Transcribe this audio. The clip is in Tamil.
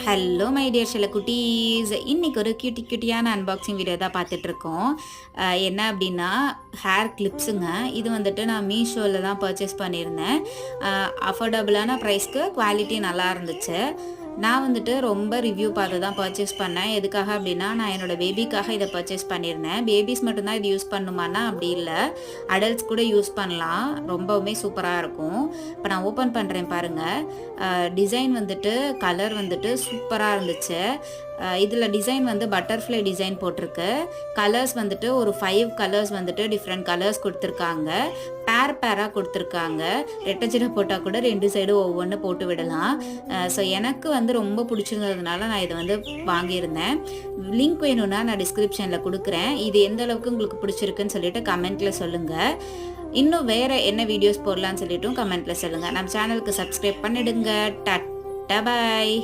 ஹலோ மை டியர் செல்லக்குட்டீஸ், இன்றைக்கி ஒரு கியூட்டியான அன்பாக்சிங் வீடியோ தான் பார்த்துட்ருக்கோம். என்ன அப்படின்னா ஹேர் கிளிப்ஸுங்க. இது வந்துட்டு நான் மீஷோவில் தான் பர்ச்சேஸ் பண்ணியிருந்தேன். அஃபோர்டபுளான ப்ரைஸ்க்கு குவாலிட்டி நல்லா இருந்துச்சு. நான் வந்துட்டு ரொம்ப ரிவ்யூ பார்த்து தான் பர்ச்சேஸ் பண்ணேன். எதுக்காக அப்படின்னா, நான் என்னோடய பேபிக்காக இதை பர்ச்சேஸ் பண்ணியிருந்தேன். பேபிஸ் மட்டும்தான் இது யூஸ் பண்ணுமானா அப்படி இல்லை, அடல்ட்ஸ் கூட யூஸ் பண்ணலாம். ரொம்பவுமே சூப்பராக இருக்கும். இப்போ நான் ஓப்பன் பண்ணுறேன் பாருங்கள். டிசைன் வந்துட்டு கலர் வந்துட்டு சூப்பராக இருந்துச்சு. இதில் டிசைன் வந்து பட்டர்ஃப்ளை டிசைன் போட்டிருக்கு. கலர்ஸ் வந்துட்டு ஒரு 5 கலர்ஸ் வந்துட்டு டிஃப்ரெண்ட் கலர்ஸ் கொடுத்துருக்காங்க. பேராக கொடுத்துருக்காங்க. ரெட்டை போட்டால் கூட 2 சைடு ஒவ்வொன்று போட்டு விடலாம். ஸோ எனக்கு வந்து ரொம்ப பிடிச்சிருந்ததுனால நான் இதை வந்து வாங்கியிருந்தேன். லிங்க் வேணும்னா நான் டிஸ்கிரிப்ஷனில் கொடுக்குறேன். இது எந்த அளவுக்கு உங்களுக்கு பிடிச்சிருக்குன்னு சொல்லிட்டு கமெண்ட்டில் சொல்லுங்கள். இன்னும் வேறு என்ன வீடியோஸ் போடலான்னு சொல்லிட்டும் கமெண்ட்டில் சொல்லுங்கள். நம்ம சேனலுக்கு சப்ஸ்கிரைப் பண்ணிடுங்க. டாட்டா பாய்.